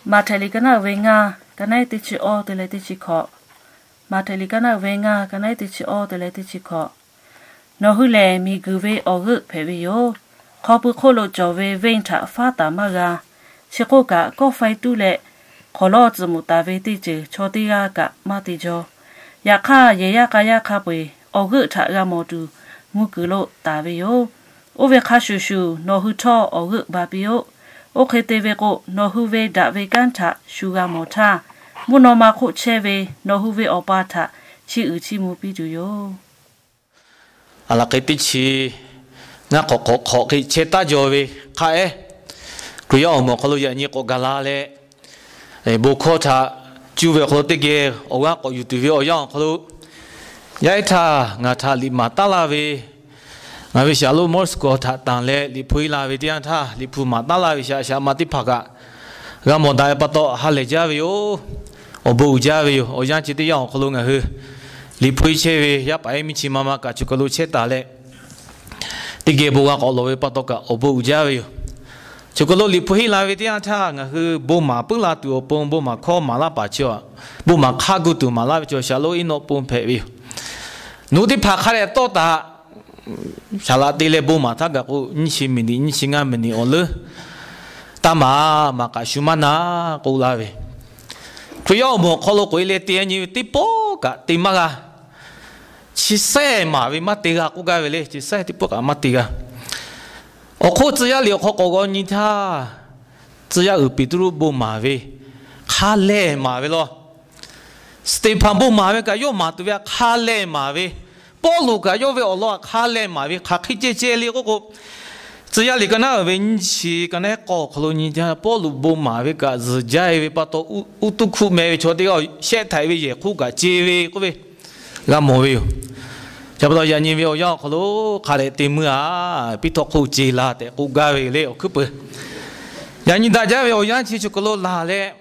马泰里跟那维亚，跟那地区哦的来地区考，马泰里跟那维亚，跟那地区哦的来地区考。那后来米个维哦个陪维哟，考不考了就维问他发达嘛个，结果个高费多嘞，考了字母大维地区，错地个马地就，呀卡也呀卡维哦个他个么子，木个了大维哟，我维卡叔叔，那后头哦个巴比哟。OK 对维个，那后维大维干他，苏个么他，木那马可切维，那后维奥巴他，去木比就哟。阿拉个地区，那可切大就维，卡诶，佢要么可能人家国家拉嘞，不可他，就维可得个，我讲我有对维我样可能，也他，我他立马打拉维。我为小路莫斯科他当嘞，离普伊拉维这样他，离普马达拉维下马蒂帕个，我莫大巴多哈雷加维哟，我不加维哟，我讲起的样可能我去，离普伊切维也白米起妈妈个就可能切打嘞，第几步我搞罗维巴多个，我不加维哟，就可能离普伊拉维这样他，我去不马不拉杜不马靠马拉巴乔，不马卡古杜马拉就小路一诺不配维，努的帕卡嘞多大。salah tile bu mata ga ko insi mini insinga mini ole tama maka shumana ko lave kuyo mo kholo ko le tie ni tipo ka timaga chi se ma vi matiga ko ga vele chi se tipo ka matiga o ko zhi ya liu ko go ni ta zhi ya u bi du bu ma ve kha le ma ve lo stepan bu ma ve ka yo ma tu ya kha le ma ve保罗个要为我老卡来嘛为卡开这里个个，只要你个那文气个那高可能你讲保罗不嘛为个自家为把到乌都库没为错的个现台为也库个接为个为，那没为，差不多人为我要可能卡来对么啊，比托库接啦的库个为了可不，人大家为我样子就个罗拉嘞，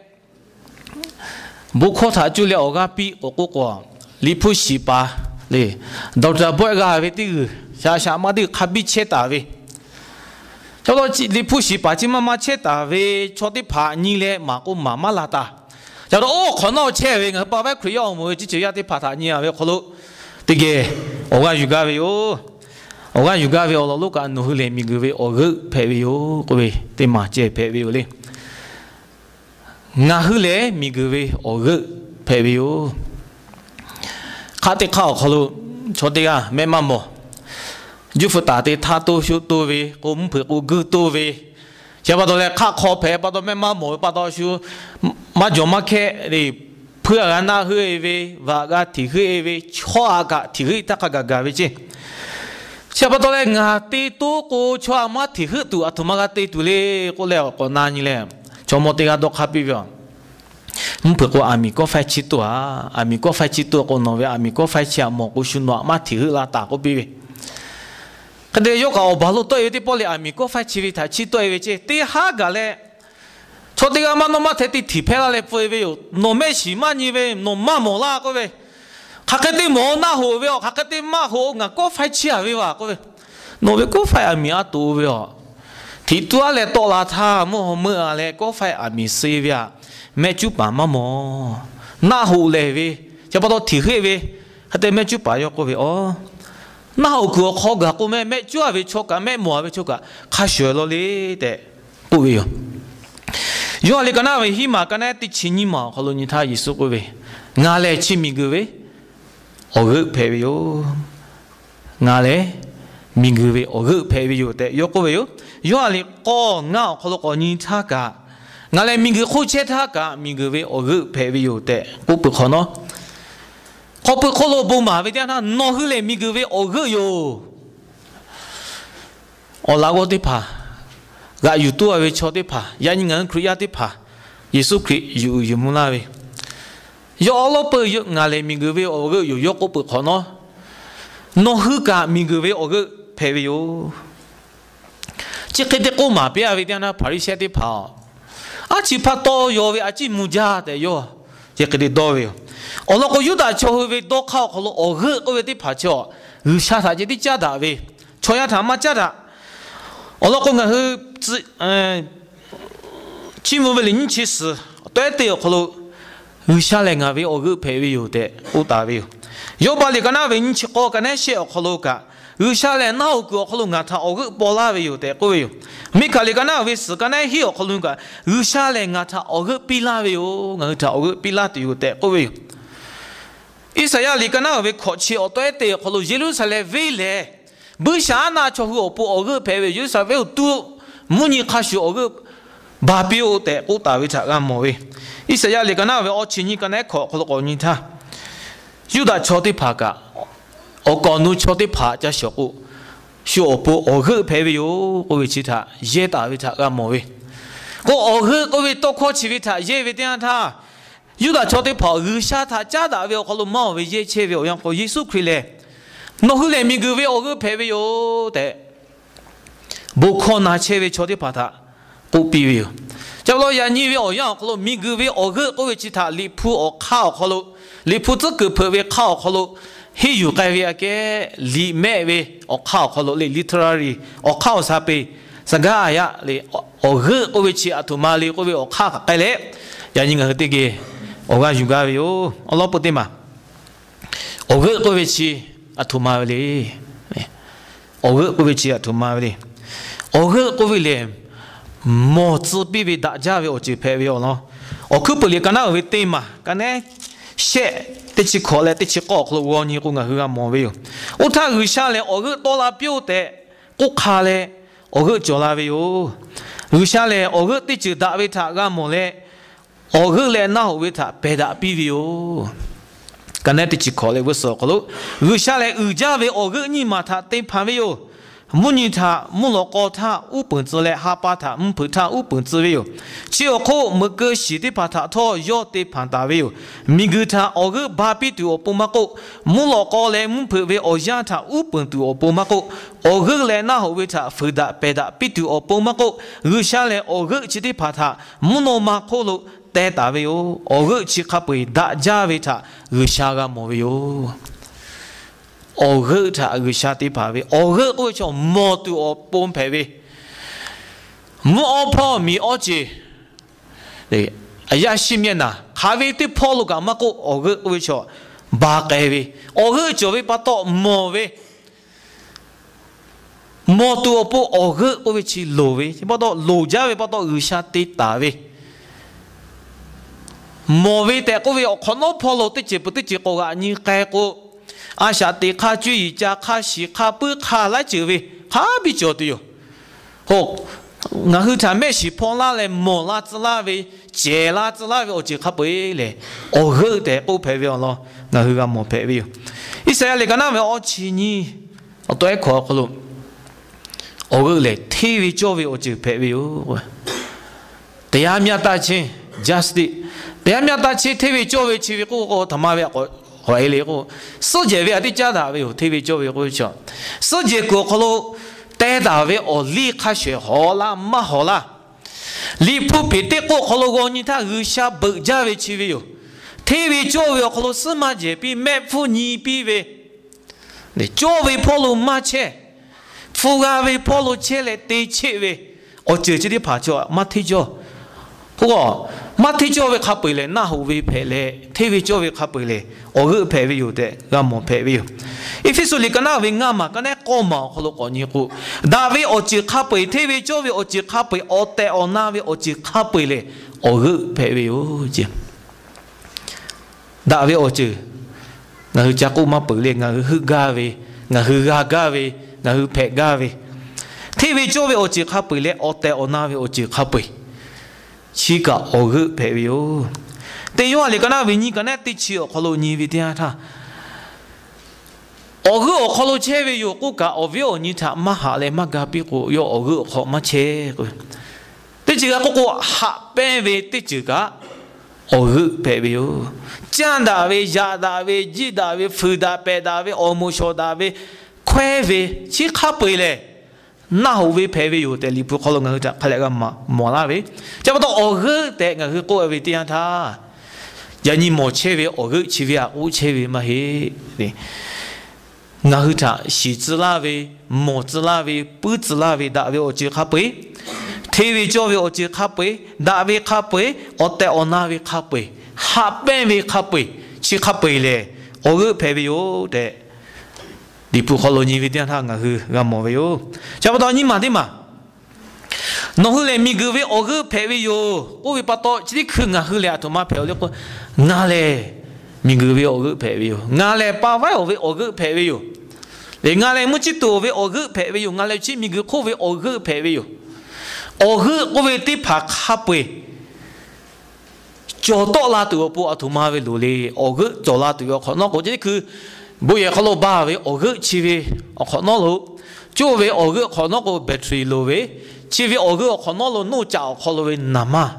不靠他就了我个比我个个离谱西巴。嘞，到这不个为的，下嘛的卡比切大为，叫做你不是把这妈妈切大为，错的怕你嘞，嘛个妈妈拉大，叫做哦，看到切为我爸爸可以要我就要的怕他你啊为可能，这个我讲有个为哦，我讲有个为我老个努力米个为我个配为哦，各位对嘛这配为嘞，我后来米个为我个配为哦。卡的考可能错的啊，没嘛么，就负大的他多修多位，我们陪我哥多位，现在到来卡考陪，把到没嘛么，把到修嘛就嘛开的，陪人那喝一位，话个提喝一位，错个提喝大个位置，现在到来我的多个错嘛提喝多，啊，他妈个的多嘞，过来过哪里嘞，怎么的个都卡比较。mpeko amigo fai chito a amigo fai chito ko no ve amigo fai chia mo ko shunwa ma thi la ta ko bi kade yo ka balo to yeti poli amigo fai chi ta chito e che ti ha ga le choti ga ma no ma the ti thi phela le po ve yo no me shi ma ni ve no ma mo la ko ve kha ke ti mo na ho ve kha ke ti ma ho nga ko fai chia ve wa ko ve no ve ko fai ami a tu ve thi tu le to la tha mo mo le ko fai ami se ve mẹ chú bà mà mò na hồ lệ về cho bắt đầu thì hết về hay để mẹ chú bà yo có về na hồ cửa khó gặp cô mẹ chú à về cho cả mẹ mò về cho cả khai sửa lo đi để cô về yo ali cái nào về hi mà cái này thì chỉ ni mà họ luôn như thay Giêsu cô về ngã lệ chỉ mình cứ về ở gỡ phê về yo ngã lệ mình cứ về ở gỡ phê về yo để yo cô về yo ali có ngã họ luôn có như thay cả ngài lại mình cứ khôi chết ha cả mình cứ về ở gỡ phê về yêu tệ cũng bực khó nó khó bực khó lo bù mà về thế nào nó hư lại mình cứ về ở gỡ yêu ở lao có đi pa gã yêu tua về cho đi pa ya những người kêu đi pa Giêsu Christ yêu muốn la về yêu ở lâu bự yêu ngài lại mình cứ về ở gỡ yêu cũng bực khó nó hư cả mình cứ về ở gỡ phê về yêu chỉ cái đấy cô mà bây về thế nào phải sẽ đi pa à chỉ phát to yo về à chỉ mua giá để yo chỉ cái đó về ở nó có yêu đã cho về đó khao họ ở gỡ có về đi phát cho xa thà chỉ đi giá đã về cho ya thà mà giá đã ở nó có người chỉ mua về linh chỉ sử 对的，可能有下来啊，为我个陪为有的，我打为有。有把你跟那为你去搞，跟那些可能个，有下来那个可能啊，他我个包拉为有的，各位有。没看你跟那为是跟那些可能个，有下来啊，他我个比拉为有，我他我个比拉都有的，各位有。以色列你跟那为考试，我对的，可能耶路撒冷为嘞，不想那就我不我个陪为有啥为有多，没你看书我个。巴比欧的我打为他干么喂？以色列你跟那为我亲戚跟那考，可能我你他，有的错的怕个，我讲你错的怕就小个，小不我个陪为有我为其他，也打为他干么喂？我个为多考起为他，也为点他，有的错的怕，有下他家打为可能冇为也切为我样个耶稣亏嘞，那后来咪个为我个陪为有的，不可能切为错的怕他。不必要，假如要你为我样，可能米个为我个各位其他离谱我靠，可能离谱这个破为靠，可能还有个为个离美为我靠，可能离 literary 我靠啥呗，啥个呀？离我个各位其他图嘛离各位我靠个嘞，要你个这个我个有个为哦，我老不对嘛，我个各位其他图嘛离，我个各位其他图嘛离，我个各位嘞。莫自比为大家为我去陪为我咯，我可不离干那为对嘛？干那些得去考来得去搞，可我你讲个很莫为我他有下来，我个多拉表的，我卡嘞，我个做拉为有下来，我个得去打为他干么嘞？我个来那为他白打比为有，干那得去考来我说可咯，有下来有家为我个你嘛他得判为有。母女他母老高他五本子来哈巴他母婆他五本子为有，只有靠某个西的把他托要的盘打为有，米个他我个巴比对我不马够，母老高来母婆为我养他五本对我不马够，我个来那后为他回答白答比对我不马够，而下来我个只的把他母老马可路带打为有，我个只卡被大家为他而下个莫为有。我个他个下地排位，我个我叫莫对我帮排位，莫泡米而且，对，哎呀西面呐，咖啡对泡路干嘛个？我个我叫八个位，我个就会把到莫位，莫对我帮我个我去路位，把到路家位把到个下地大位。莫位的个位，我看到泡路的这不的这个啊，你改过。阿下地卡注意加卡西卡不卡来就位，卡比较的哟。好，我后头没是碰拉来摸拉子拉位，接拉子拉位，我就卡不来。我后头我陪位咯，我后头没陪位。伊说你讲那位我去你，我都爱考个咯。我后来体育教位我就陪位哟。第二名大钱 ，just 第二名大钱体育教位去位我他妈位我。怀疑我，世界为的家大为特别教育我讲，世界各国咯，带大为我立刻学好啦，没好啦，离谱别的国国咯，我你他二下不家为去为哟，特别教育可咯是嘛这比没富你比为，你教育跑路嘛切，富家为跑路切来对切为，我这的怕教嘛提教，不过。马蹄教育卡背嘞，那后为陪嘞，体育教育卡背嘞，我个陪为有的，我冇陪为有。伊非说你跟那为啱嘛，跟那过嘛，可能讲你个，那为我只卡背，体育教育我只卡背，我带我那为我只卡背嘞，我个陪为有只。那为我只，我只顾嘛背嘞，我去家为，我去家为，我去陪家为。体育教育我只卡背嘞，我带我那为我只卡背。七个我个陪哟，等于话你跟那为你跟那对起哦，可能你为点他，我个我可能切为有个个我为我你他马下来马个比个有我个好马切个，对这个个个下边为对这个我个陪哟，江大为亚大为吉大为福大白大为我们小大为快为去卡背嘞。那后为陪为有的，你不可能我就看那个莫那为，差不多我个的我个过为点他，人家莫切为我个切为啊，我切为嘛嘿的，我他喜子那为莫子那为不子那为大为我就卡背， TV 做为我只卡背，打为卡背，我带我拿为卡背，下边为卡背，去卡背嘞，我个陪为有的，你不好了，你为点他我去我冇为有，差不多你嘛的嘛。侬后来咪个为我个陪为有，我为把到这里去我后来他妈陪了个，我嘞咪个为我个陪为有，我嘞把外我为我个陪为有，你我嘞冇知道为我个陪为有，我嘞去咪个可为我个陪为有。我为地爬卡背，做多拉对不？阿图马为努力，我做拉对可能我这คือ不也可能把为我去为可能路，就为我可能个 battery 路为，去为我可能路弄脚可能为那么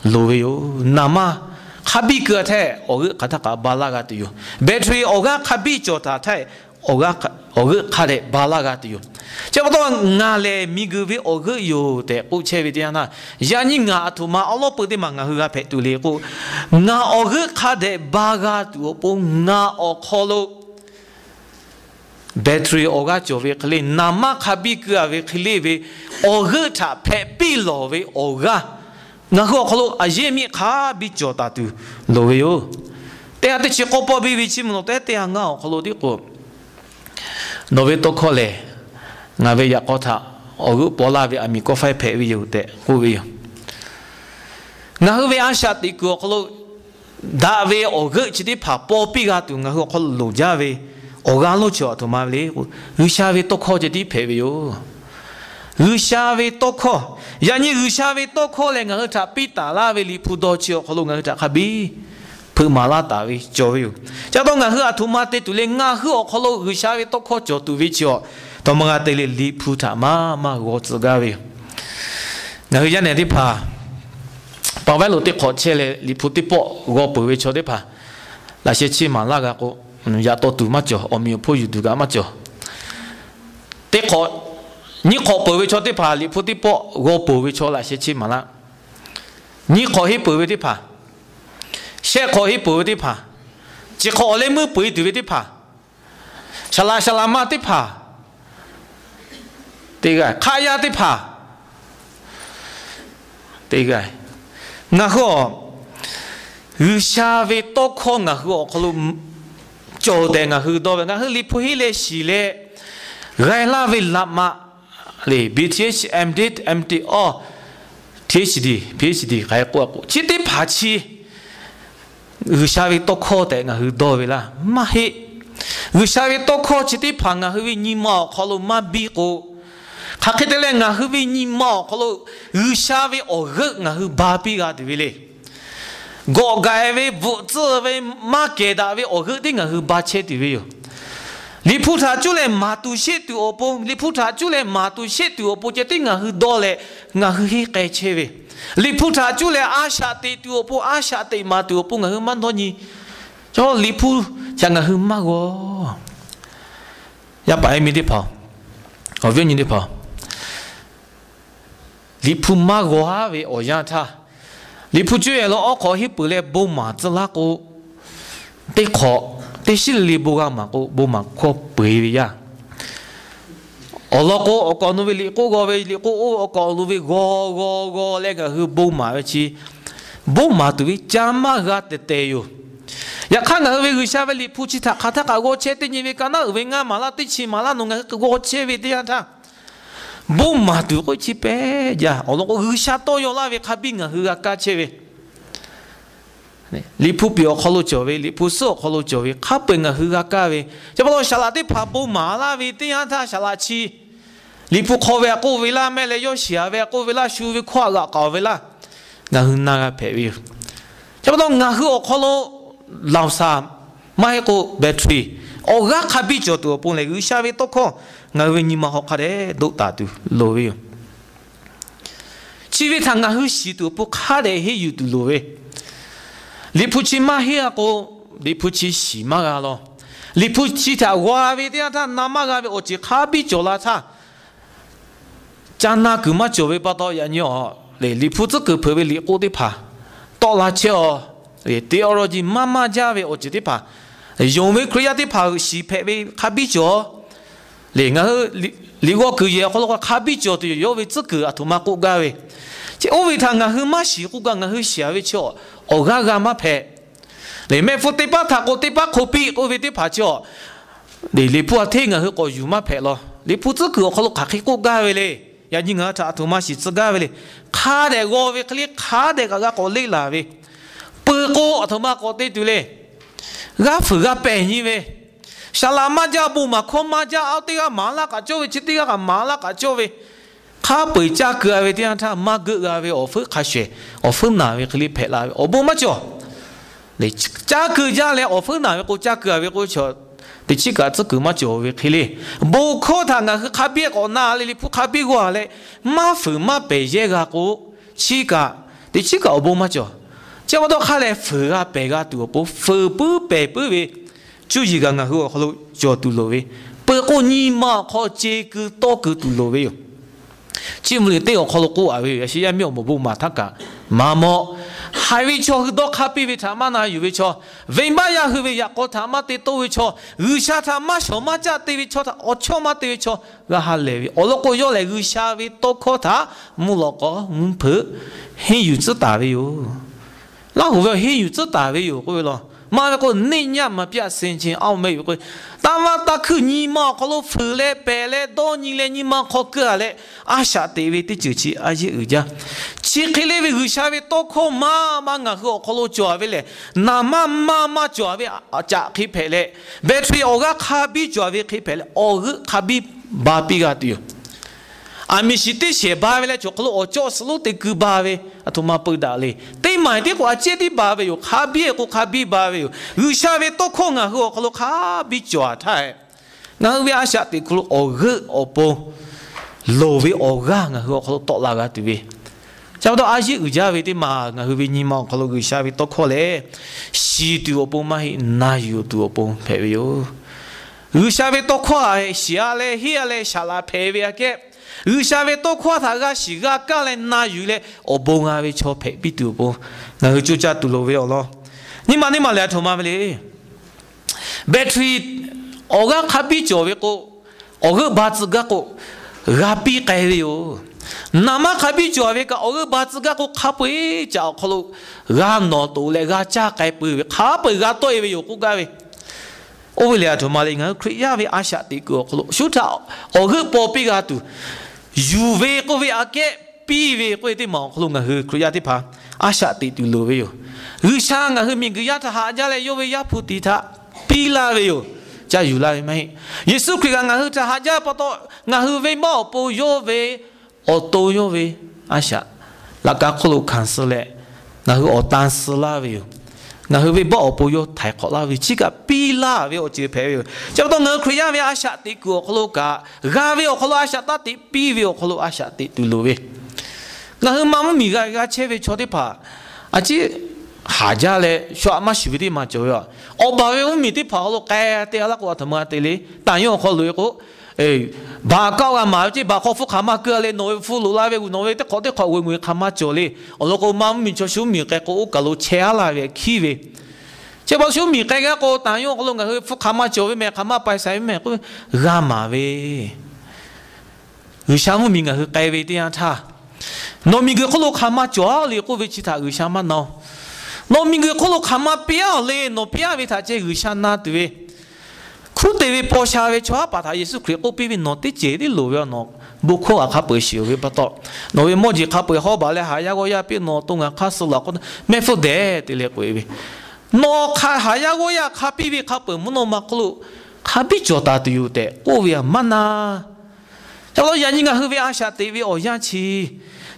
路为有那么。卡比个太，我卡他卡巴拉个对哟，battery 我卡比做他太，我卡的巴拉个对哟。差不多我嘞米个为我个有的，我切为这样呐。像你我图嘛，Allah不得嘛我个配对嘞，我个卡的巴个对不？我靠了 battery 我个就为可怜，那么卡比个为可怜为我个他配比了为我个，我靠了啊也米卡比就打对了为哟。但係啲我包比为什么？但係我靠了啲個，我为多可怜。我为要搞他，我波拉为阿米过快陪为有的，我为有。我为阿下的个，可能大为我个只的爬波比个度，我可能路家为我个路桥同埋嘞，有下为多考只的陪为有，有下为多考，人家有下为多考嘞，我他比大拉为离谱多桥，可能我他卡比。普马拉大为教为有，假如我阿图马的度嘞，我可能有下为多考教度为教。他们阿对哩离谱他妈我自个为，那个人呢的怕，把外路的考车嘞离谱的包，我不会错的怕，那些起码那个我也多读嘛教，我没有破有读个嘛教，的考你考不会错的怕离谱的包，我不会错那些起码啦，你考去不会的怕，谁考去不会的怕，只考嘞没不会读的怕，沙拉嘛的怕。对个，卡亚的怕，对个，然后有下位多考，然后可能交代然后多，然后你不会来洗嘞，该拉为拉嘛，嘞 BTS MD 哦 PhD 该过，这得怕起，有下位多考的然后多为啦，嘛嘿，有下位多考这得怕然后为你嘛，可能嘛比过。他看到了，我后边你毛，可能有下位我个，我后巴比个对不对？我该为不知为马给他为我个的，我后巴切对不对？你菩萨就来马都些对我不，你菩萨就来马都些对我不，这对我后多嘞，我后去该切为。你菩萨就来阿下对对我不，阿下对马对我不，我后蛮多你，就你菩像我后马我，要摆米的跑，我问你的跑。你不骂我为我让他，你不觉得我可以不来不骂这那个，得考，得是你不干嘛个不骂可不一样。我那个我讲为你，我为你，我讲为我那个是不骂去，不骂对加骂个得得哟。ya khana we gu sha we li phu chi tha kha tha ka go che te ni we kana we nga mala ti chi mala no nga go che we ti tha bu ma tu ko chi pe ya o lo gu sha to yo la we kha bi nga hu ka che we li phu pyo kho lo jo we li phu so kho lo jo we kha pe nga hu ka we ja ba lo sha la ti pha bu ma la we ti tha sha la chi li phu kho we ko we la me le yo xia we ko we la shu we khwa ga ka we la nga hu na ga pe we ja ba lo nga hu kho lo lao sa mai ko battery o ga khabi cho tu pon le gu sha ve to kho nga we ni ma ho kha de do ta tu lo we chi ve thang nga hu si tu pu kha de he yu tu lo we li pu chi ma he ko li pu chi si ma ga lo li pu chi ta wa ve de ta na ma ga ve o chi kha bi cho la cha cha na gu ma cho ve ba do ya nyo le li pu zu ge pe ve li ko de pa to la che theology mama jawe ojiti pa yongwe kriya ti pa si phe be khabi jo le nga 如果佢嘢可能卡比做對，有為這個啊，同埋國家嘅，即我為他硬去馬時國家硬去寫嘅錯，我家家馬撇，你咩副地巴塔個地巴可比，我為地巴錯，你不話聽硬去個油馬撇咯，你不這個可能卡去國家嘅咧，也應該他同埋是自家嘅咧，卡的我為佢哋卡的個個力啦嘅，不過同埋個地對咧，個副個便宜嘅。Selama jabu makoma ja autiga mala kacowe citiga ka mala kacowe ka beja gawe dia ta mag gawe offer kashe offer nawe kli phela obo ma cho le ja ga le offer nawe ko ja gawe ko cho de chi ga zhe ge ma jo we kli bo ko ta nga ka bi ko na le pu ka bi ko le ma fu ma be ye ga ko chi ga de chi ga obo ma cho ja ma do ka le fu ga be ga tu bo fu bu be bu we注意个硬好，好咯做杜罗威，不过你嘛靠这个多个杜罗威哟。只唔嚟对我好咯过啊威，是也没有冇冇嘛他个，嘛冇，还会错很多卡比为他妈那有会错，为嘛呀去为呀个他妈的都会错，有下他妈什么家对会错他，我错嘛对会错，个下来位，我咯个要来有下位多靠他，冇咯个唔破，很有这大位哟，那后边很有这大位哟，各位咯。mà có nên nhá mà biết sinh trên ao mấy cái, ta mà ta cứ nhỉ mà có lúc phơi lệ bể lệ đo nhỉ lệ nhỉ mà có cái lệ, à sao để về thì chữ chỉ à gì ở ra, chỉ khi lệ về người sao về to khó mà ngã họ có lúc cho về lệ, nằm mà cho về à chả khi bể lệ, về thì ở cái khá bị cho về khi bể lệ, ở cái khá bị ba bị cái điều. Ami siti siapa bela coklo ojo selalu tegu bawe atau mampu dale. Tapi mai dia ko aje di bawe yo, kabi bawe yo. Usah we toko ngahu kalau kabi jual thai. Ngahu we asyik di kalau oge opo, lowe oga ngahu kalau tok laga tu we. Jauh tu aje uja we di ma ngahu we ni ma kalau usah we toko le, si tu opo mahi na yo tu opo pewe yo. Usah we toko ay siale hiale salah pewe ke. 有下位多夸他个是个干来拿鱼嘞，我帮阿位炒皮比多不，那个就叫多罗位咯。你嘛来头嘛嘞？battery 我个卡比做位个，我个把自个个卡比改位哟。那么卡比做位个，我个把自个个卡比叫可能卡拿到嘞卡加改比，卡比卡多位哟，个个位。 我为了头嘛嘞，我可以为阿下的个可能，手头我个包比个多。 U V 個位阿嘅 ，B V 個啲毛可能係佢有啲怕，阿下啲對路位喲。佢上個係明個呀，他下家嚟有位呀菩提他 B 啦位喲，就有啦咪。耶穌佢個係他下家不多，係位毛不有位，我都有位阿下，那個可能看死咧，係我當時啦位喲。 ngah we bo po yo thai kho la we chi ka pi la we o chi phe we jab to ngah khriya we asha ti ko khlo ka ga we o khlo asha ta ti pi we o khlo asha ti tu lo we ngah ma mi ga che we cho ti pha a chi ha ja le sho ma shi vi ma jo yo o ba we mi ti pha lo ka te la ko thama te le tan yo kho lo ko bà cao à mà chứ bà khó phúc khám mà cửa lên nói phu lũ la về nói tới có tới khó người khám mà cho lên ở lúc mà mình cho số mình cái cô cả lũ che la về khi về chứ bao số mình cái cô tao yêu lúc người phúc khám mà cho về mẹ khám mà bài sai mẹ cô gam mà về người sáng mình người cái về đi ăn tha nó mình cái lúc khám mà cho liền cô về chỉ thà người sáng mà nó mình cái lúc khám mà bia lên nó bia về thà chứ người sáng na về khu tế về bỏ xa về cho bà thầy Giêsu Christ bị vì nó tới chế đi lùi vào nó bố khô à khắp bởi xíu về bắt đầu nó về mỗi gì khắp bởi họ bảo là hai gia gọi biết nó tung à khắp sưu lạc con mẹ phụ đẻ thì lẽ quỷ nó hai gia gọi khắp vì khắp bởi muốn nó mặc lu khắp bị cho ta tiêu tệ cô về mana cho nó dân những người về ăn sát tế về ở nhà chi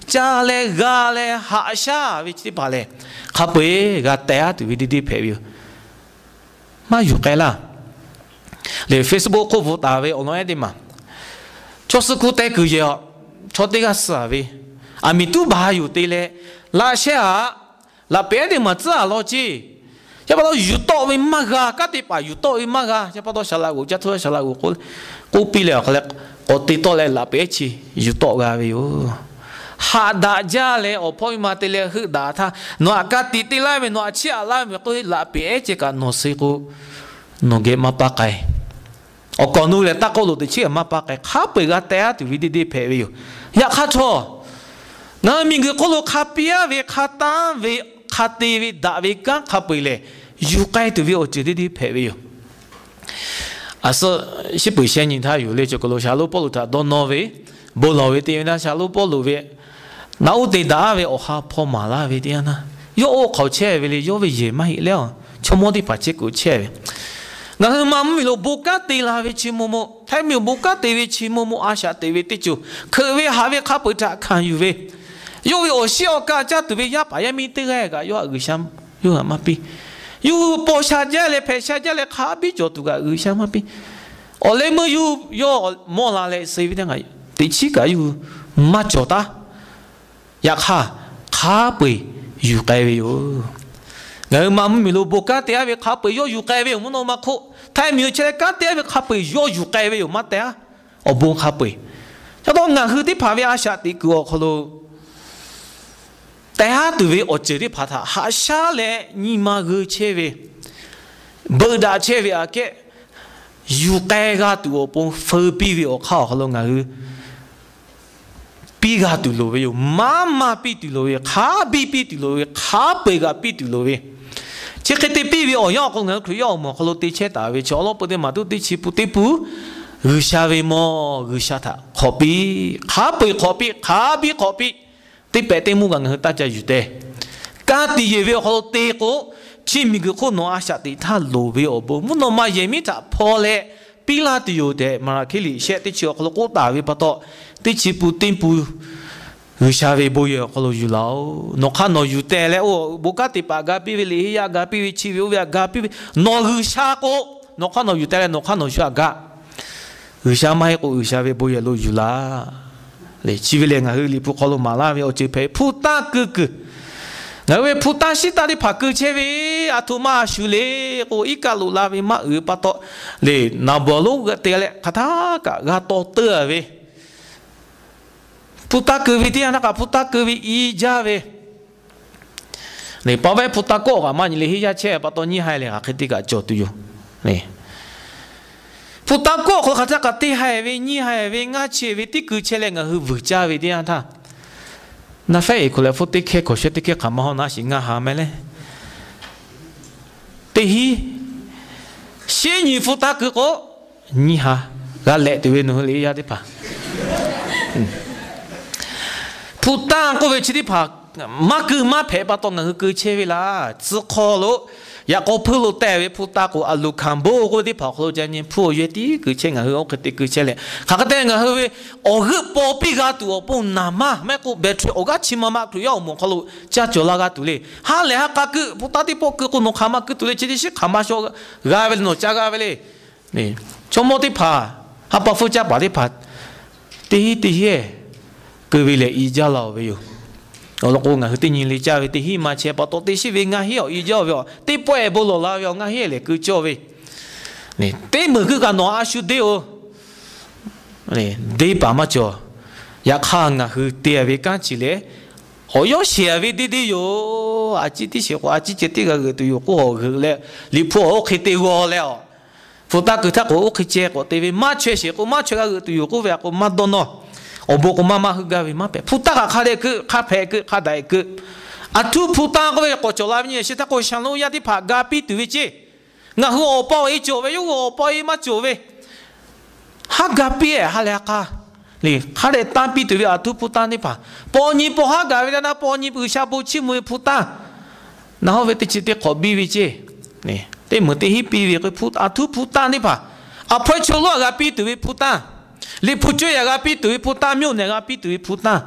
cha lẽ gà lẽ hạ sa về chỉ bảo lẽ khắp bởi gà té thì đi đi phê màอยู่cái là le Facebook ko vota ve ono edi ma chosu ku te ku ye chote ga sa ve ami tu ba yu te le la sha la pe de ma za lo ji ya ba lo yu to ve ma ga ka te pa yu to ve ma ga ya ba do sha la gu ja thu sha la gu ko pi le ka le o ti to le la pe chi yu to ga ve yo ha da ja le o poi ma te le hu da tha no ka ti ti la ve no chi ala me ko la pe che ka no se ko no ge ma pa kai 我讲努了大高路的车嘛把个卡背个带啊，就为的陪为哟，呀卡错，那明个高路卡边为卡单为卡地为大为干卡背嘞，有该就为我觉得的陪为哟。啊是不先人他有嘞，就个路下路跑路他到挪威，不挪威的那下路跑路为，那我得打为我哈跑马拉为的那，有我考车为嘞，有为也买了，全部的把这个车为。那他妈咪lo buka tela we chimomo, thay mi buka tewe chimomo asha tewe tichu, kewe have kapita kan yuwe. Yo we osio ka ja tuwe ya pa ya mi tega ga yo agisham yo amapi. Yo po sha ja le pe sha ja le kha bi jo tu ga agisham amapi. Ole mo yo mo la le se vi da ga ti chi ga yu ma jo ta. Ya kha pe yu kai we yo. Ngày mà mình lo bố cá té về khá bơi yo cái về muốn mà khô thay mình chơi cá té về khá bơi yo cái về mà té ở bông khá bơi cho đó ngã hư tí phá về asia tí cứ khó lo té từ về ở chơi tí phá thà hạ xa lệ nhị mà hư chơi về bơi đã chơi về cái cái gà từ ở bông phơi pi về ở khao khó lo ngã hư pi gà từ lo về mà pi từ lo về khá pi từ lo về khá bơi gà pi từ lo về chỉ cái tê pi vì ở nhà con người kêu mà kalau tê chết ta vì cho nó bữa mà tu tê chi pu người xa về mà người xa thà copy copy tê bé tê mua người ta chơi tê cá tê về kalau tê có chỉ mình cái con nó așa tê thà lô về ở bố muốn nó mà vậy mi thà phô lệ pi la tê yêu tê mà cái li xe tê chiều kalau có ta về bắt đầu tê chi pu người xa về bồi kalau yêu lâu nó khăn nó yêu tệ lẽ ô bố cá tị bà gà pi về lì ya gà pi về chi về gà pi về nó người xa cô nó khăn nó yêu tệ lẽ nó khăn nó xa gà người xa mai cô người xa về bồi lo yêu la lệ chi về lẽ ngài lì phụ kalau mala về ở chơi phải phụ ta cứ ngài về phụ ta sĩ ta đi phá cứ chơi về à thu ma xu lệ cô ít cả lù la về ma bắt to lệ nào bỏ lú gà tệ lẽ khát cả gà to tơ về puta cứ vì thế nào puta cứ vì ý ra về này bảo vệ puta cô cả mà như lý ra chơi bắt đầu như hai là cái gì cả chỗ tụi này puta cô họ khát cái tí hai về như hai về ngã chơi về tí cứ chơi lên ngã hư vượt ra về thế anh ta na phải cô lại phụ tí kia cô sẽ tí kia cả mà họ nói gì ngã hàm lên tí hi xe như puta cứ có như ha gã lệ tụi bên nó lý ra đi pa phụ ta có về chỉ đi phá mà cứ mà phải bắt đầu người cứ chơi về là chỉ khó lo, ya có phụ lo tệ về phụ ta có alu cam bố có đi phá lo cho nên phụ về đi cứ chơi người ông cái cứ chơi lại, khác cái người về ở cái bộ bị cái tụ ở bộ nằm mà mấy cô bé chơi ở cái chim mà tụi yêu muốn kalau cha cho la cái tụi này, hà lẽ hà cứ phụ ta đi bộ cứ nó khám mà cứ tụi này chỉ đi xí khám mà số cái về nó cha cái về này, cho một đi phá, hà bảo phụ cha bảo đi phá, tí hết cứ vì lẽ ý giáo lao về ở lúc ngài tự nhiên lý cha về thì hi mà chế bảo tổ thì về ngài hiểu ý giáo về thì bữa bữa lo lao về ngài hiểu lẽ cứ cho về này thì mở cứ cái nó ác suy đeo này để bà mà cho ya khang ngài hư tiền về cái gì lẽ họ yếu xe về đi yo à chỉ đi xe qua chỉ chết cái tụi yo có hư lẽ lý phụ ở khi tiêu lẽ phụ ta cứ thắc ở khi chế có tiền về mà chơi xe có mà chơi cái tụi yo có về có mà đón nó ở bộ của mama hư gavi mà phải phụ ta cả khai cứ khai phải cứ khai đại cứ à thu phụ ta có về có chỗ làm như thế ta có sáng lâu ya đi phá gapi từ chứ ngã hư ở bao ấy chỗ về yêu ở bao ấy mà chỗ về ha gapi à ha lẽ cả lì khai để tam pi từ về à thu phụ ta đi phá bao nhiêu bao ha gavi là bao nhiêu bữa sau bữa chiều mới phụ ta nào về tới chỉ để có bi về chứ nè để mới tới hi bi về cái phụ à thu phụ ta đi phá à phải chỗ lo gapi từ về phụ ta li phụ chơi ya gapi tui phụ ta miu ne gapi tui phụ ta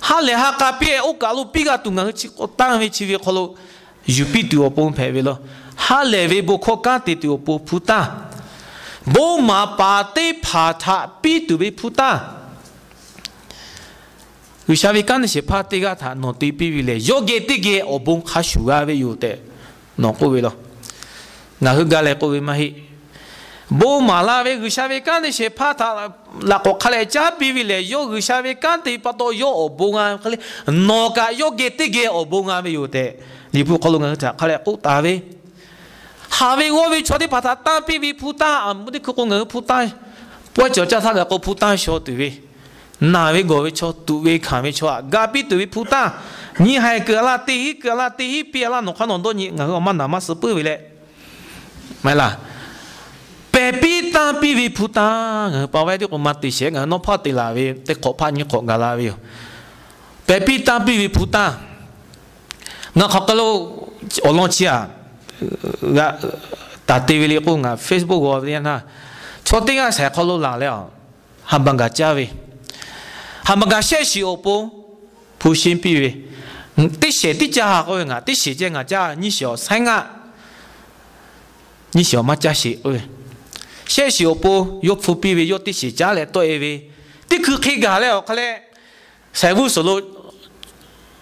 ha le ha gapi o galu pi ga tu ngang chi o tang ve chi ve kholo yu pi tu o pon phe ve lo ha le ve bo kho ka te tu o po phụ ta bo ma pa te pha tha pi tu ve phụ ta yu sha ve kan se pha te ga tha no ti pi vi le yo ge te ge o bon kha shu ga ve yu te no ko ve lo na hu ga le ko ve ma hi bố mà la về người xa về cái này sẽ phá thà là có khai trả bị vì lẽ do người xa về cái thì bắt đầu do ở bông à khai nó cả do ghét ghét ở bông à vềอยู่แต่ นี่พวกเขาลงกันจากเขาแหละกูตาเว哈维我维错的把他当比维普达啊，没得可讲我普达，我就叫他个普达说对喂，哪位我维错对维看维错啊，嘎比对维普达，你还个啦第一别啦，侬看侬多你我嘛那么是不为嘞，没啦。白比当比维普达，包外的我嘛对些，我侬怕对啦喂，对可怕你可个啦喂。白比当比维普达，我考个喽，我弄起啊，打电话里讲啊 ，Facebook 我边呐，昨天啊才考喽来了，还帮个加喂，还帮个写诗我不，普信比喂，对写的加个啊，对写这个加你小三啊，你小嘛加写喂。写小波有普比为有的是家来对为，的去开家了，可嘞，财务收入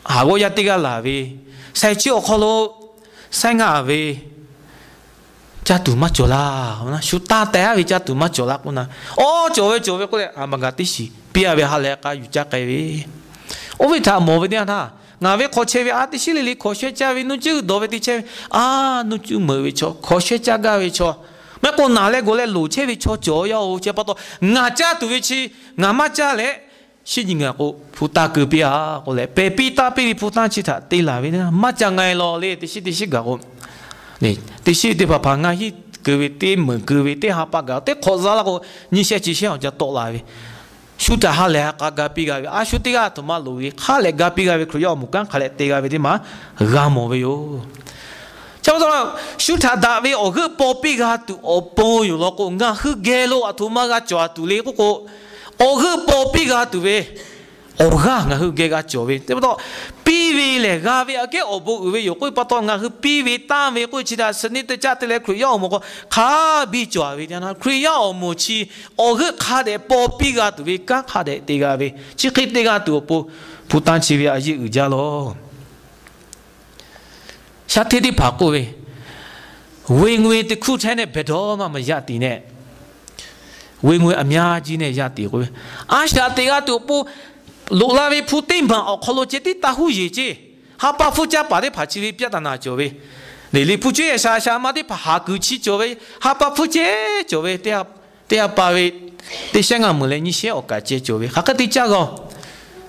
下个月的个来为，财政可咯三个为，家都嘛做啦，那收大单为家都嘛做啦，个呐，哦，做为个嘞，啊嘛个的是，比阿为下来个有家个为，我为他冇为点他。我为考车为啊，的是哩考学家为，侬就多为的车啊，侬就冇为错，考学家个为错。那个拿来过来路车为错左右，这不多。我家都会去，我妈家嘞，是人家个普达隔壁啊，过来白比大比普达其他对啦，为呢，妈家爱咯嘞，这是个个，你这是对爸爸爱去各位对门各位对下巴个，对考啥那个，你些这些就多啦喂。晓得下来个比个，啊晓得个他妈路的，下来个比个可要木干，下来对个为的嘛，干么为哟。差不多了，晓得大为我个宝贝个都我帮有了个，我去给了啊，他妈个抓住了个，我个宝贝个都为，我去给个抓为，对不对？比为嘞个为啊，给我不为有个不多，我去比为单位个其他生意的家的来可要么个，卡比抓为的那可要么去，我个卡的宝贝个都为，卡的这个为，只可以这个都不单去为啊，是有家咯。夏天的爬过喂，因为的苦菜呢，别多嘛压地呢，因为阿苗子呢压地过，啊夏天啊都不，路拉喂铺顶棚哦，靠路这的大户业绩，哈把夫家把的爬起喂别打那就喂，你不觉下嘛的爬下沟起就喂，哈把夫家就喂，对啊把喂，对香港木来你先我改接就喂，哈个的家个，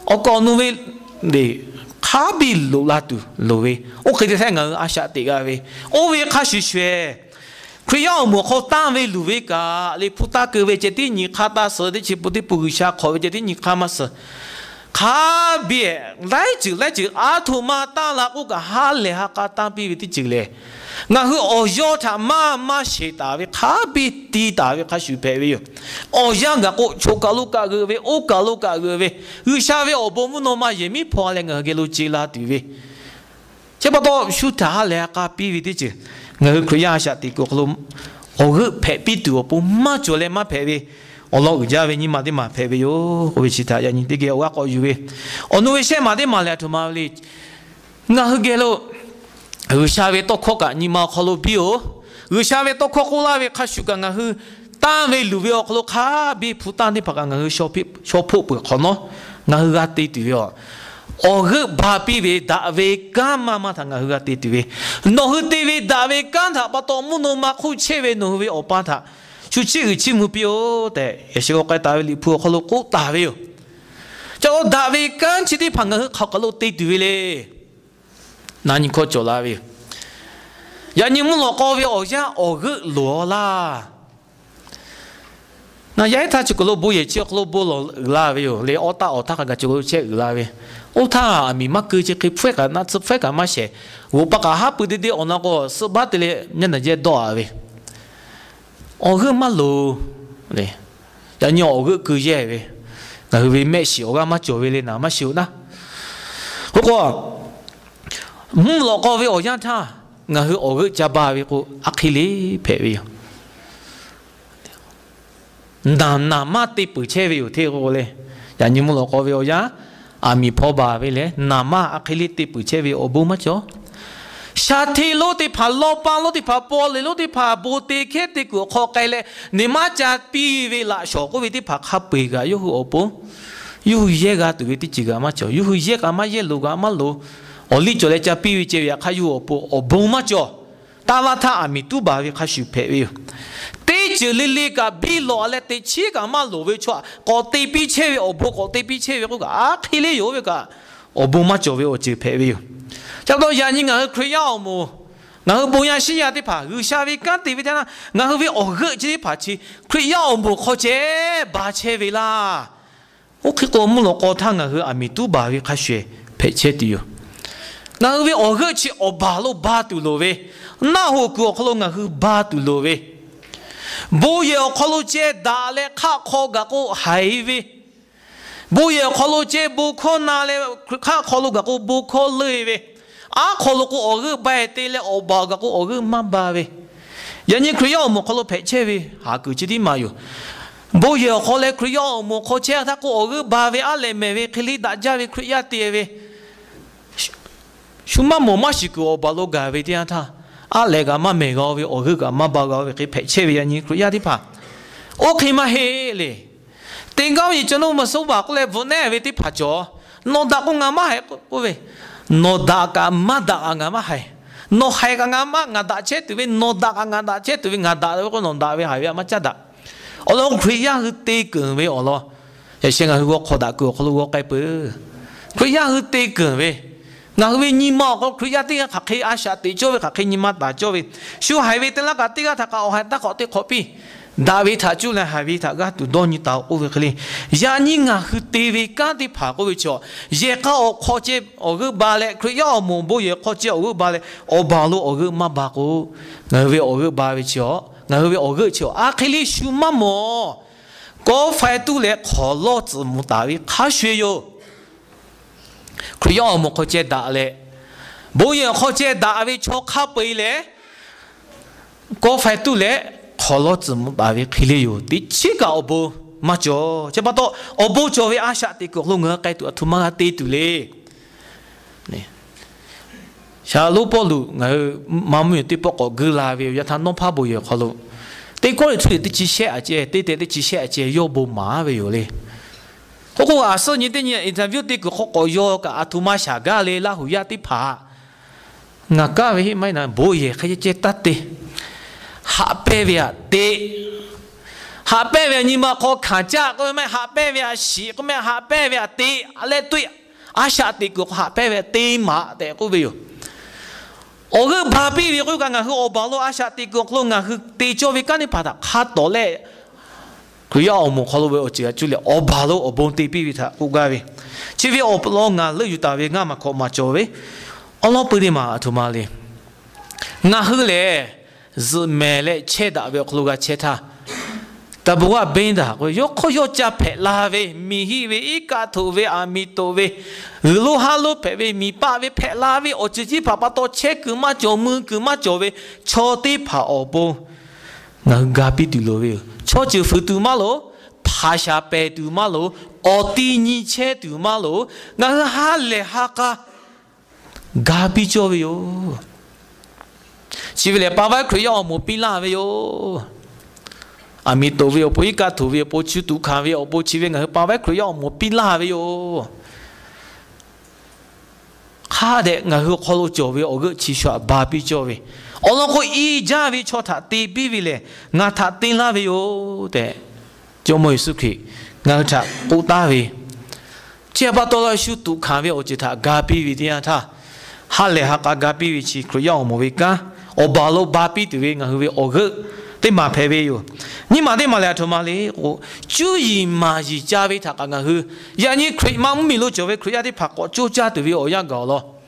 我讲侬喂你。卡比路拉杜路喂，我可以睇我阿下地个喂，我为卡学学，佢要我好单位路喂个，你普达个喂，这啲你卡达说的全部的不下考，这啲你卡嘛是，卡比来就阿图嘛打啦，我个哈嘞哈卡单比为的就嘞，我去哦要他妈写大喂，卡比地大喂卡学白喂哟，哦样个我做搞路个个喂，我搞路个个喂，有下喂我不木诺嘛也没破嘞个个路接啦对喂，这不多学他嘞卡比为的就，我去可以下地个路，我去拍比对我不嘛做嘞嘛拍喂。我老人家为你买的嘛，配备哟，我其他人这个我搞有为，我那为些买的嘛来他妈的，我给了，我下回多考个你嘛考了比哦，我下回多考过啦为看书个我去单位路为我考了卡比普单的拍个我去小铺不可能，我去个对对哦。我去把比为大为干嘛嘛？他我去个对对为，侬去对为大为干他把多木侬嘛苦切为侬为我把他。就这个节目标的，也是我该单位里铺好了够单位哦。叫我单位干起的朋友考个路对对嘞，那你可做哪位？呀，你们老高位好像我个罗啦。那也他这个路不也就路不罗哪位哦？你我打个这个这个哪位？我他咪嘛个这个飞个那只飞个嘛些，我把个哈不的我那个是把的嘞，人家这多位。我个马路嘞，人家我个个嘢喂，那个为咩事？我个嘛做为嘞，那么少呐？不过，老高为我讲他，那个我个家爸为个阿克里陪为，那么对不切为有听过嘞？人家老高为我讲，阿米婆爸为嘞，那么阿克里对不切为我不么做？夏天路的爬老板路的爬玻璃路的爬布地开的个靠盖嘞，你妈家比为啦，小个为的爬卡背个，又何不？又一个对的几个嘛做，又一个嘛一路个嘛路，我哩做嘞家比为这样，还有何不？何不嘛做？达拉塔阿米杜巴维卡修佩维，对着哩哩个比罗嘞，对切个嘛罗维错，个对比切维，我不个对比切维个啊，开哩有维个，我不嘛就维我就佩维，叫到人家我开要么。我不要西亚的爬，有下位干对不对啦？我为我个这爬去，可要么靠这把车位啦。我去过木罗高汤我和阿米杜巴为开学陪车的哟。我为我个去我巴路巴杜罗位，那我过可能我和巴杜罗位。不要可能这打嘞卡考个个海位，不要可能这不考那嘞卡考路个个不考累位。啊，可能我个白对了，我把个我个妈巴喂，人家可要么可能陪车喂，下个这里嘛有，不要可能可要么可车他我个巴喂阿来没喂，可里大家喂可要跌喂，什么么嘛是个我把路改喂的他，阿来个嘛没个喂，我个嘛巴个喂可陪车喂，人家可要的怕，我可以嘛嘿嘞，等高一阵我们手把过来不奈喂的怕着，弄大个俺嘛还不喂。no da ka ma da nga ma hai no hai ka nga ma nga da che tu we no da ka nga da che tu we nga da ko no da we hai we ma cha da o lo khri ya hu te ken we o lo ya shen ga hu ko da ko lo kai pe khri ya hu te ken we nga we ni ma ko khri ya te ka khai a sha te cho we ka khai ni ma da cho we shu hai we te la ka te ka tha ka o hai ta ko te ko pi大卫他就来海卫他个都到你到我可能，呀你啊去地位干的爬过去，也搞我靠这我个巴嘞，佢要么不也靠这我个巴嘞，我巴路我个嘛巴个，我为我个巴为去，我为我个去，啊可以修嘛么？嗰块都来靠老子木大卫卡学哟，佢要么靠这大嘞，不也靠这大卫去卡背嘞，嗰块都来。考了字母大为开了有，第七个我不嘛做，这把到我不做为阿下的个路我该多图嘛得多嘞，呢，下路跑路我妈咪对不过个啦为，要他弄怕不要考路，对过来出来的机械啊姐，对的机械啊姐要不嘛为有嘞，不过阿说你的你 interview 的个好个要个阿图嘛下个嘞，拉胡亚的怕，我个为没那不也可以接得的。哈白维的，哈白维你们可看家，我们哈白维西，我们哈白维的，阿来对，阿下的个哈白维的嘛的，各位哟。我个巴比维我刚刚和我保罗阿下的个我刚和的就为干的把他哈多嘞，佢要我们可能为我这就了，我保罗我帮的比维他我个维，只为我保罗俺了有大维俺嘛可嘛做维，我老不的嘛图嘛嘞，俺后来。是买来切的，为苦个切它，但不过变的，我要靠要加配拉为米希为一个头为阿米多为，路哈路配为米巴为配拉为，我自己爸爸都切个嘛做么个嘛做为，错的怕我不，我隔壁的路为，错就扶住马路，爬下背住马路，我第二切住马路，我哈来哈个，隔壁做为哟。chỉ vì bảo vệ khởi ao một pin la về yo, ami tổ về bố cả tổ về bố chú tu khá về bố chỉ về người bảo vệ khởi ao một pin la về yo, khá đấy người họ khó cho về ở cái chỉ số ba pi cho về, ông nó có ý giá về cho thà tì pi về lệ, ngã thà tiền la về yo, đấy, cho mọi sự khi ngã thà cố ta về, chỉ bảo tôi là chú tu khá về ở chỉ thà gà pi về thì thà, hà lệ hà gà pi về chỉ khởi ao một về cả. 我把路把比对为我为我个对马配为哟，你马对马来头马嘞，我注意马是加为他刚刚好，呀你亏马米路就为亏下的拍过，就加对为我样搞咯。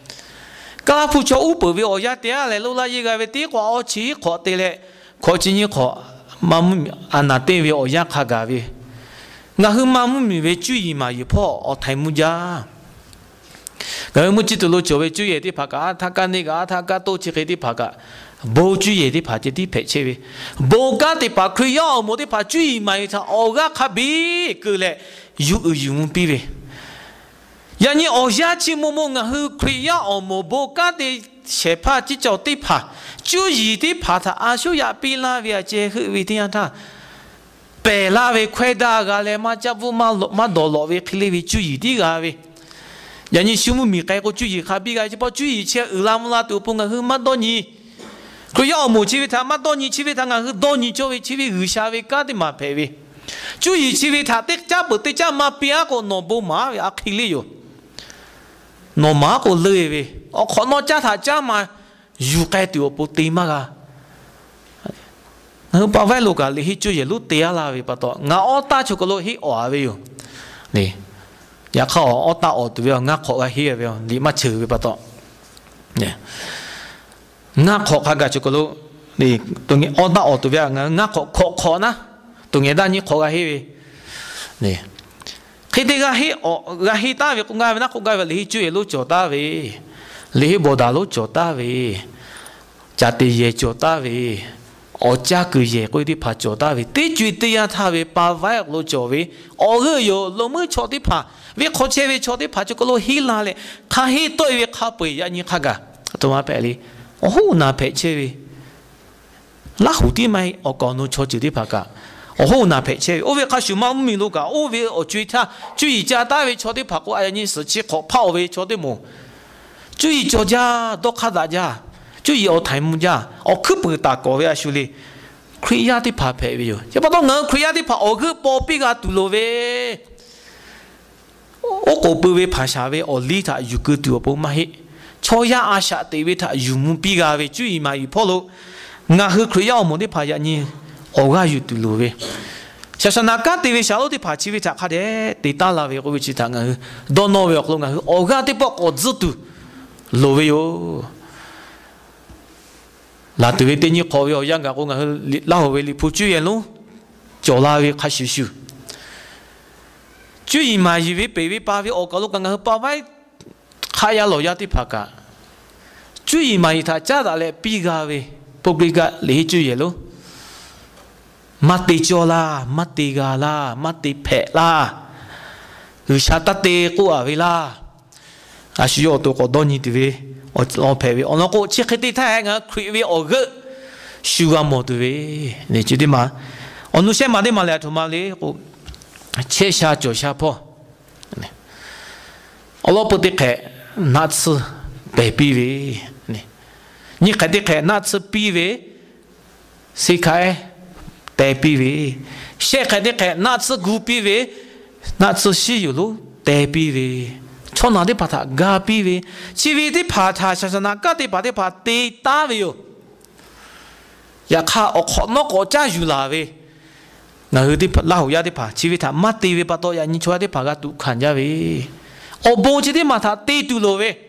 家父做五百为我呀，第二来路啦一个为第过我起过的嘞，过今年过马米安那对为我样卡个为，我和马米为注意马一破我太木家。 我们知道了，作为主业的拍个，他干那个，他干多起来的拍个，不主业的拍这的拍切位，不干的拍亏要么的拍主业买他，我个卡比个嘞，有比位，人家我下去么么个去亏要么不干的切拍只叫的拍，主业的拍他阿修也比那位这去为点他，白那位亏大个嘞，嘛家务嘛多落位，去那位主业的个位。 人家项目米改个注意，下边个就把注意切，拉姆拉都帮个很蛮多年，可要么去为他嘛多你去为他俺是多你就为去为日下为干的嘛陪为，注意去为他的家不的家嘛别个弄不嘛为阿开了哟，弄嘛个累为，我看到家他家嘛有该丢不对嘛个。我把外路个你去做嘢路地啦为不多，我打出个路去话为哟，你也靠我打我对了，我靠个去为哟，你嘛吃为不多，呢，我靠下个出个路，你当然我打我对了，我靠呢，当然但你靠个去为，呢，佢哋个去我个去打为公家为那公家为你去做嘢路做打为，你去无打路做打为，家地嘢做打为。我家个嘢嗰啲拍做得为，对住对呀，他为把外路做为，我个有老母坐啲拍，为靠车为坐啲拍就个路起啦咧，他起对为靠背呀，你看个，同我白哩，我好难拍车为，那好啲咪我讲到坐住啲拍噶，我好难拍车，我为靠小猫咪路噶，我为我追他，追家大为坐啲拍，我哎你十七靠跑为坐啲冇，追做家都卡大家。就有题目呀，我去不打过呀，兄弟，可以呀的拍拍哟，要不到我可以呀的拍，我去包庇个杜罗喂，我个不为拍下喂，我理他有个杜不嘛嘿，错呀阿下对为他有目比个喂，注意嘛有跑路，我去可以呀我们的拍呀你，我个有杜罗喂，下下那个对为小路的拍起为他看的，对打啦喂，我为其他我到那喂我个的拍我知道，罗喂哟。那对对你考要样个我讲老为你不注意咯，做那位开始修，注意嘛以为北为八位我搞到刚刚八位，开呀老呀的拍个，注意嘛他家大嘞比个位，不比个你注意咯，乜地做啦，乜地个啦，乜地拍啦，有啥得地过啊位啦，啊需要多个多你的位。我陪位，我那个去黑地太个开位我个，修个么对位，你知道吗？我那些马的马来土马来，我切下脚下坡，我老不得开那次白比位，你开的开那次比位，谁开白比位，谁开的开那次古比位，那次西有路白比位。从哪里把它嘎比为，其为的把它像是那个的把它把地打为哟，也看我看那个家有哪位，那有的老虎呀的把，其为他马地为把多呀，你出来的把个都看家为，我不记得马他地都了为，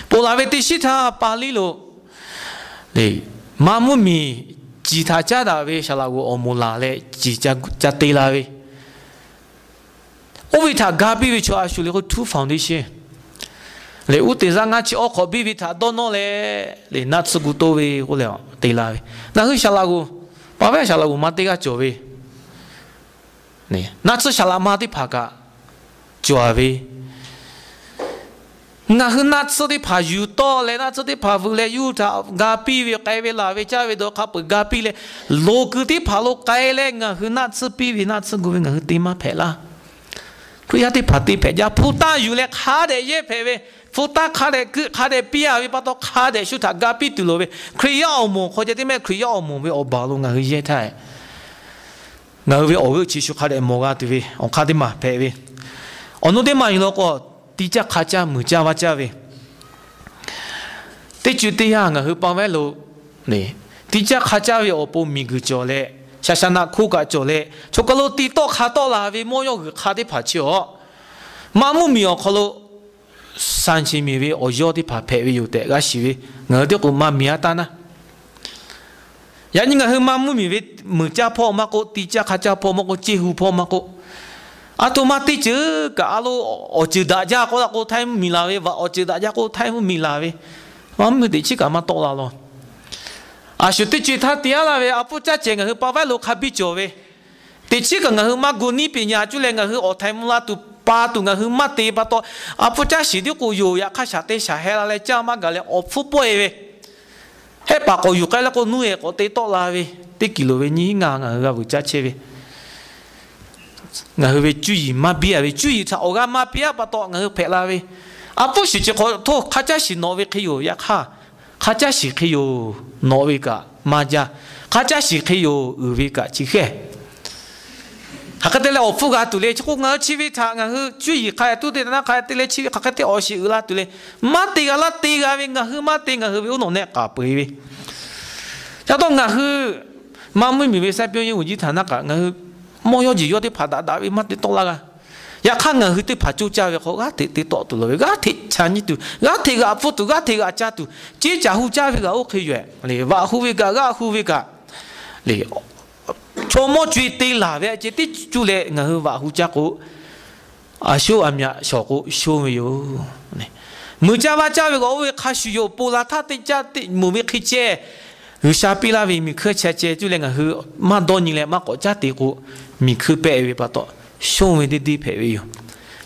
不那为的是他巴黎了，嘞，马木米吉他家的为，下来我木拉嘞，吉家地啦为。我为他嘎比为做阿叔哩个土房的些，嘞我得让俺去我可比为他多弄嘞，嘞那次古多为我了对啦，那个下来个，爸爸下来个嘛对个做为，呢那次下来嘛的拍个做为，那个那次的拍有多嘞，那次的拍不嘞有他嘎比为改为啦为家为都卡不嘎比嘞，罗个的拍罗改嘞，那个那次比为那次古为那个对嘛拍啦。佢一啲拍啲拍，呀普打有咧卡的嘢拍喂，普打卡的佢卡的比啊，把到卡的手他嘎比对咯喂，佢要么或者啲咩佢要么喂我把路硬去嘢睇，硬去我去持续卡的冇噶对喂，我卡啲嘛拍喂，我嗰啲嘛有個啲只卡只冇只話只喂，啲住啲啊硬去幫喂路嚟，啲只卡只喂我報名佢做咧。下下那苦个做嘞，从个路地多卡多啦，为莫用个卡的爬去哦。马木米哦，可路3000米为我要的爬配为有的，个是为我的个马米啊单呐。呀，你个和马木米为木家坡马个地家卡家坡马个几乎坡马个，啊，多马地这个阿路我知大家个那个太米拉为，我知大家个太米拉为，马木地去干嘛多啦咯？啊，是对住他第二啦喂，阿不加钱个去包外路卡比做喂，第七个个去马古尼边呀，就连个去我台木拉都巴都个去马地巴多，阿不加是的个有呀，卡下地下海啦嘞，加马个嘞，我富不喂，嘿把个有个那个女个我地多啦喂，地几路喂你硬个个不加钱喂，个去喂注意马比啊喂，注意他我个马比啊巴多个去拍啦喂，阿不是就个托卡加是挪喂去有呀卡。卡加是可以有挪威个马家，卡加是可以有俄威个这些。哈克得了，我副个对嘞，就我去为他，我注意看，对的那看对嘞，去哈克得我是啦对嘞，马对个啦对个为我马对我为我弄那个不为，要到我马没明白啥表演，我就谈那个我莫要只要的爬打为马对多啦个。ya khang ngang hute phachu cha ve kho ga te to tu lo ga the chani tu ga the ga phu tu ga the ga cha tu che cha hu cha ve ga o khe yue le wa hu ve ga hu ve ga le cho mo chui te la ve che ti chu le nga hu wa hu cha ko a sho a mya sho ko sho me yo ne mu cha wa cha ve ga o ve kha shu yo po la tha te cha te mu ve khi che hu sha pi la ve mi khe cha che chu le nga hu ma do ni le ma ko cha te ko mi khu pe ve pa to兄弟的朋友，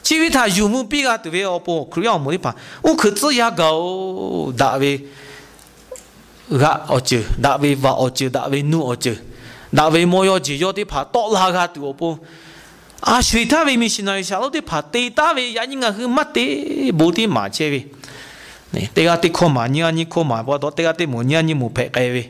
至于他有目标对不？不，可要没得怕，我可只要搞大为个我就大为话我就大为努我就大为莫要只要的怕多拉个对不？啊，谁他为米现在下路的怕对大为也应该是没得没得马车为，呢，这个的靠马你靠马不多，这个的木你木配个为。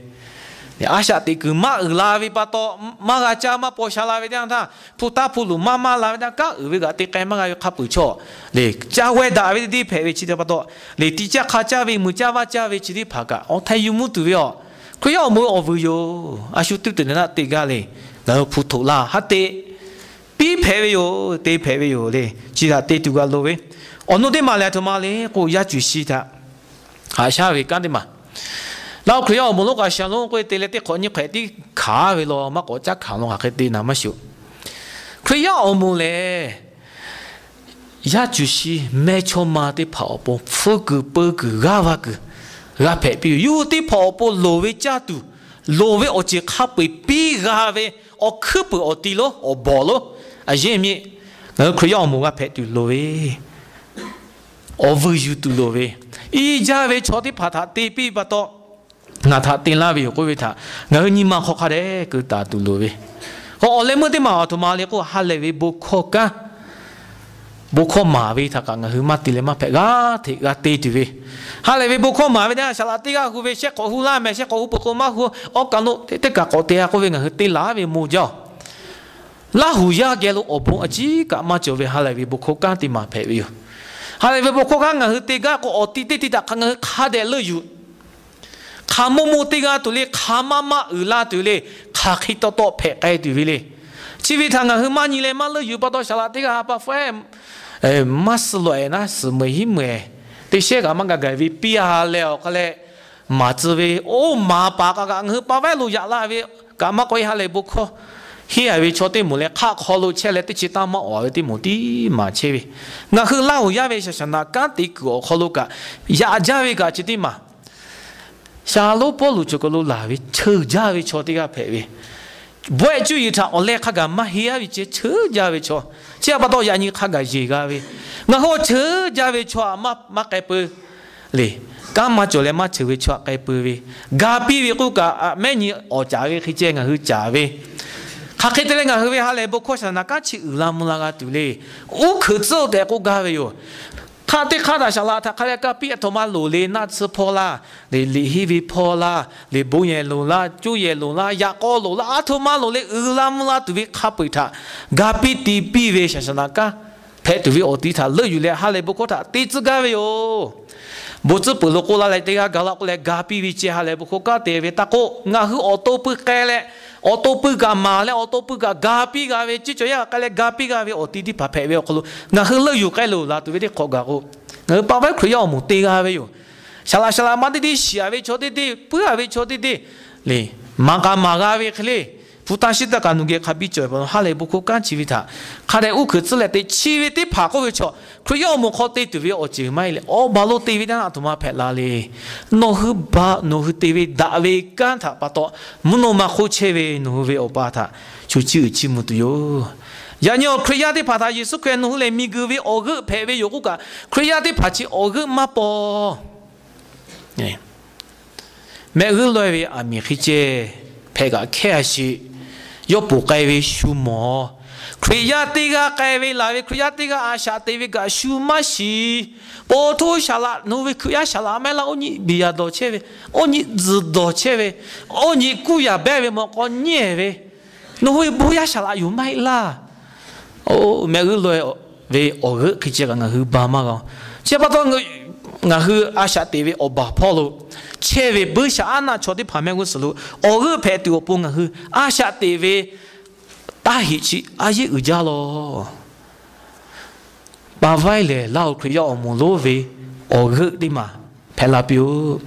Asya ti ku ma lawi pato ma ga cha ma po sha lawi dang tha puta pulu ma lawi dang ka uwe ga ti kai ma ga kha pu cho le cha we da we di phe we chi de pato le ti cha kha cha we mu cha wa cha we chi di pha ka o thai yu mu tu yo ku yo mu o vu yo ashu tu tu na ti ga le ga pu thu la ha te pi phe we yo te phe we yo le chi da te tu ga lo we ono de ma la to ma le ko ya ju shi ta ha sha we kan de maเราเคยเอามุลกาชาลงก็เตเลติคนนี้ใครที่ขาไปรอมาก็จะขาลงหาใครตีน้ำมาชิวเคยเอามุเลยยาจุชีแม่ชมมาที่跑步ฟุกเปิกกาวกกาเพ่ปีอยู่ที่跑步โลเวจ้าตูโลเวอจิขับไปปีกาเวอคืบอตีโลอบอลโลอะเจมี่เราเคยเอามุกาเพ่ตูโลเวอวิจูตูโลเวอีจ้าเวชอที่พัฒนาตีปีปะโตงาท่าตีนลาวิโก็วิท่างาหิมาขอขาเด็กตาตุโลวิก็อเลมื่อที่มาทุมาเรียกว่าฮัลเลวิบุคกะบุคมาวิท่ากังาหิมาติเลมาเปกาติกาตีตุวิฮัลเลวิบุคมาวิเนี่ยฉลาดที่กาหูวิเชกหูลาเมเชกหูบุคมาหูออกกันโนเตกะกอเตียก็วิงาหิตีลาวิมูจ้าลาหูยาเกลูอบุงอจีกะมาจวิฮัลเลวิบุคกะติมาเปวิวฮัลเลวิบุคกะงาหิตีกะก็อติติตะกังาหิขาเดลอยู่ขาโมโมติกาตัวเล็กขามามาลาตัวเล็กขาคิดโตเพ่ไอตัวเล็กชีวิตทางคือมันนี่เลยมันเลยอยู่ปะตัวฉลาดที่กาปะเฟมมาสลอยนะสมัยหิมเอที่เชื่อกันมันก็เกิดวิปีอาแล้วก็เลยมาจีเวโอ้มาปากกันคือปะเวลุยาลาเวกันมาคุยหาเลยบุคคลเฮียวิชดที่หมู่เลยข้าขอรู้เชื่อเลยที่จิตตามมาอ๋อที่หมู่ที่มาเชื่องั้นคือเล่ายาเวชนะการที่กูขอรู้กันยาจาเวกันจิตที่มาชาลูปอลูจุกลูลาวิเชื่อจาวิชอติกาเพวิบ่อยจุยท่าอเลขกามาเฮียวิเชื่อจาวิชอเชื่อปะตอยานี่ขกาจีกาวิงั้นเขาเชื่อจาวิชอมาไกปือเลยกามาจเลมาเชื่อวิชอไกปือวิกาปีวิกูกาแม่นี่อจาวิขี้เจงคือจาวิข้าคิดเลยงั้นคือวิฮาเลบุคคลนักชิอุลามุลากาตุเลยอุคือเจ้าแต่กูกาวิอยู่ข้าที่ข้าได้ฉลาดถ้าข้าเรียกปีธรรมะลุเลนัดสพอลาลิฮิวิพอลาลิบุญเยลุลาจูเยลุลายาโกลุลาธรรมะลุเลลามุลาตุวิข้าปิดท่ากาปีตีปีเวชชนะกาเพตุวิอติท่าเลืออยู่เลยฮาเลบุคคลท่าติดกาเวโอบุษปุโลกุลาเลติกากาลกุเลกาปีวิเชฮาเลบุคคลกาเตเวตะโกงาหืออโตปุเกเลออโตปุกามาเลออโตปุกากาปีกาเวจิจอยากาเลกาปีกาเวอติดิพะเพเวอคลุงาหือเลืออยู่ไกลลุลาตุวิดิขอกาโกงาปะเวครยอมุตีกาเวอยู่ชลามาดิเสียเวชดิดิปุอาเวชดิดิเลมากาเวคเลพุทธศิตกานุเกขับบิจอยบนฮาเลบุคุกันชีวิตาข้าได้อุคือเลติชีวิตที่ผ่าก็วิชอครยอมุขติตุวิอจิไม่เลยโอบาลุตีวิดาตุมาเพลาเลโนฮึบาโนฮึตีวิดาเวกันท่าปะโตมุโนมาคุเชเวโนฮึเวอปาท่าชูจิมุตุโยยาโยคริยาที่ผ่าทายิสุเคนหูเลยมีกูวิโอกุเพเวโยกุกะคริยาที่ผ่าจิโอกุมาปอเนี่ยแม่กุลอยวิอามีขิเจเพกะแค่ชิ yo po kai ve shu mo kriya tiga kai ve la ve kriya tiga asha te ve ga shu ma shi po to shala no ve kriya shala me la oni biya do che ve oni zu do che ve oni ku ya be ve mo ko nye ve no ve bo ya shala yu mai la o me gu lo ve o ge ki che ga nga hu ba ma ga che ba to nga hu asha te ve o ba po lo che ve bu sha ana cho di pa me gu su lu o ge pe tu o po nga hu asha te ve ta hi chi a ye u ja lo ba vai le lao kri yo mo lo ve o ge di ma pe la piu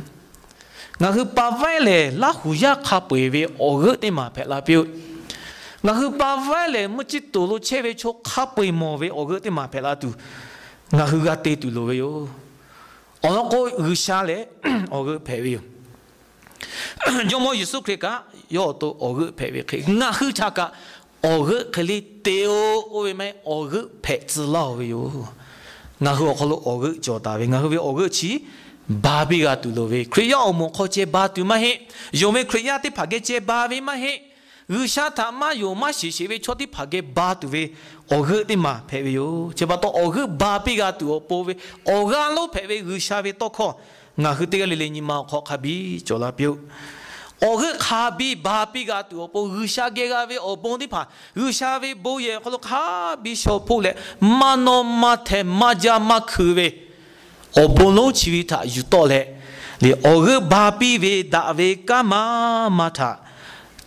nga hu ba vai le la hu ya kha pwe ve o ge di ma pe la piu nga hu ba vai le mu chi tu lo che ve cho kha pwe mo ve o ge di ma pe la tu nga hu ga te tu lo ve yo o no ko u sha le o ge pe ve yo yo mo yesu kri ka yo to o ge pe ve nga hu cha ka o ge kli te o ve mai o ge pe zi lao ve yo nga hu ko lo o ge jo da ve nga hu ve o ge chi ba bi ga tu lo ve kri ya o mo ko che ba tu ma he yo me kri ya ti pha ge che ba ve ma he u sha tha ma yo ma shi shi ve cho ti pha ge ba tu ve o ge ti ma phe ve yo che ba to o ge ba bi ga tu o po ve o ga lo phe ve u sha ve to kho nga hu ti ga le le ni ma kho kha bi jo la pyo o ge kha bi ba bi ga tu o po u sha ge ga ve o bon ti pha u sha ve bo ye kho lo kha bi sho po le ma no ma the ma ja ma khu ve o bon lo chi vi tha yu to le le o ge ba bi ve da ve ka ma tha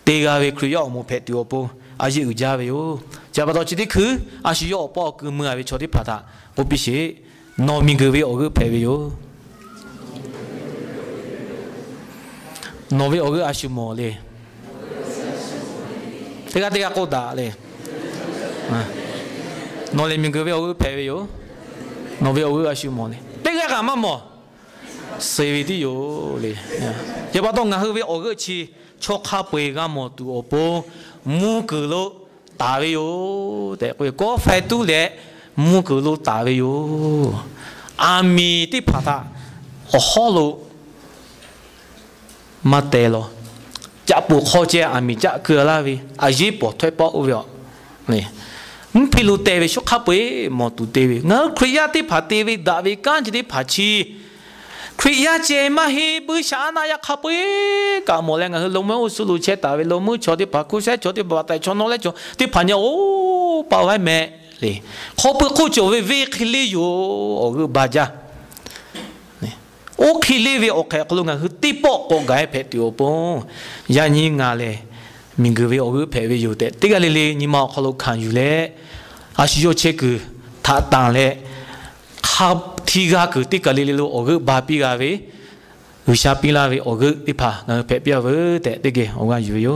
te ga ve kri yo mo phe tu o po a ji u ja ve yo ja ba to chi ti khu a shi yo po ku mu a ve cho ti pha tha o bi she no mi ge ve o ge phe ve yo no ve o ge a shi mo le te ga ko da le no le mi ge ve o ge phe ve yo no ve o ge a shi mo le te ga ma mo se vi ti yo le ja ba to nga hu ve o ge chi cho kha pwe ga mo tu o po mu ge lo ta ve yo de ko fa tu le mu ge lo ta ve yo a mi ti pha ta o ho lo ma te lo ja bu kho che a mi ja ke la vi a ji po thoi po u yo ni pi lu te ve sho kha pwe mo tu te ve nga kriya ti pha te ve da ve kan ji ti pha chi kriya che ma hi bu sha na ya kha pwe ka mo le nga lo mo su lu che ta ve lo mu cho ti pha ku se cho ti ba tai cho no le cho ti pha nya o pa wai me le kho pu ku cho ve ve khili yo o gu ba ja o khili ve o kha ko nga hu ti po ko ga phe ti o po ya ni nga le min gu ve o gu phe ve yo te ti ga le le ni ma kho lo khan yu le a shi yo che ku tha ta le kha thi ga ku ti ka le le lo o gu ba pi ga ve u sha pi la ve o gu ti pha nga phe pya ve te ti ge o ga yu yo